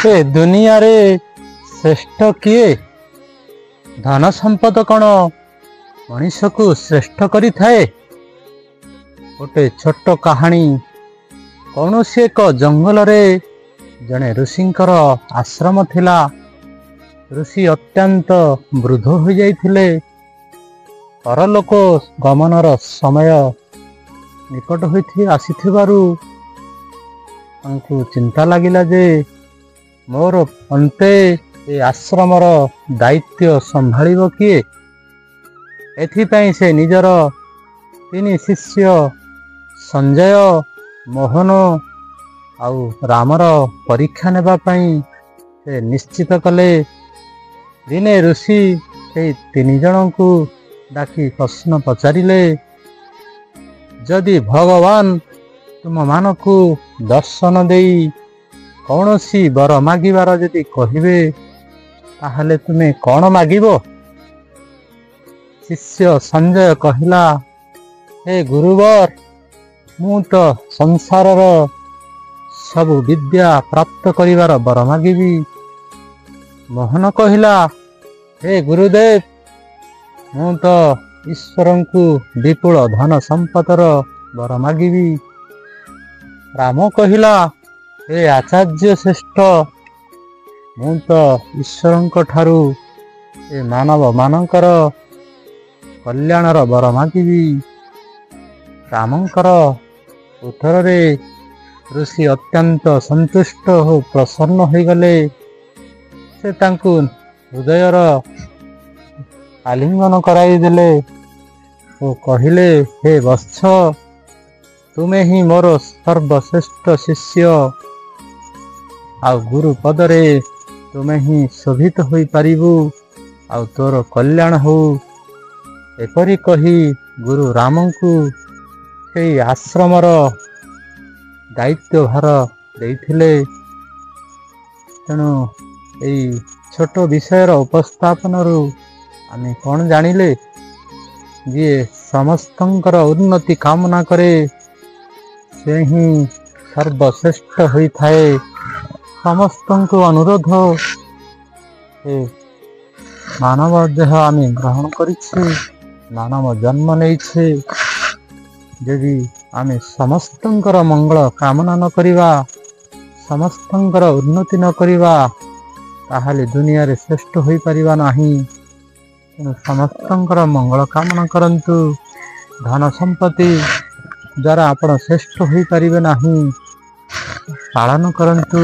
ए दुनिया रे श्रेष्ठ किए धन संपद कौन मनीष को श्रेष्ठ करि थाए। गोटे छोट कहानी कौन सी एक जंगल रे जने ऋषिंकर आश्रम थिला। ऋषि अत्यंत वृद्ध हो जाइथिले। परलोक गमनर समय निकट होई आसीथिबारु तांकु चिंता लागिला जे मोर अंते ए आश्रमर दायित्व संभाळिबो किए। एथिपाई से निजर तीन शिष्य संजय मोहन आउ रामर परीक्षा नेबा पई से निश्चित कले। दिने ऋषि से तीन जन को डाकी प्रश्न पचारिले, जदि भगवान तुम मानकु दर्शन देई कौन सी वर मागिबार जदि कहिबे ताहले तुमे कौन मागिबो। शिष्य संजय कहिला, हे गुरुवर मु तो संसारर सब विद्या प्राप्त करिवार वर मागिबी। मोहन कहिला, हे गुरुदेव मु तो ईश्वरंकु विपुल धन संपदर वर मागिबी। राम कहिला, हे आचार्य श्रेष्ठ मु तो ईश्वरंक ठारू ए मानव मानकर कल्याणर वर मागिबी। रामंकर उत्तर रे ऋषि अत्यंत संतुष्ट हो प्रसन्न हो गले। से तांकु हृदयर आलिंगन कराई देले ओ कहिले, हे वत्स तुमे ही मोर सर्वश्रेष्ठ शिष्य आ गुरु पदरे तुमे ही शोभित होई पारिबु आ तोर कल्याण हो। एपरी कही गुरु रामंकु से आश्रमर दायित्व भार देइथिले। तेणु एई छोट विषयर उपस्थापनरु आमे कौन जानिले जे समस्तंकर उन्नति कामना करे से ही सर्वश्रेष्ठ होई थाए। समस्तंको अनुरोध ए मानव देह आमे ग्रहण करिछे, मानव जन्म नेइछे। यदि आमे समस्तंकर मंगल कामना न करिवा, समस्तंकर उन्नति न करिवा ताहले दुनिया रे श्रेष्ठ होई परिबा नाही। समस्तंकर मंगल कामना करंतु। धन संपत्ति द्वारा आपण श्रेष्ठ होई परिबे नाही। पालन करंतु।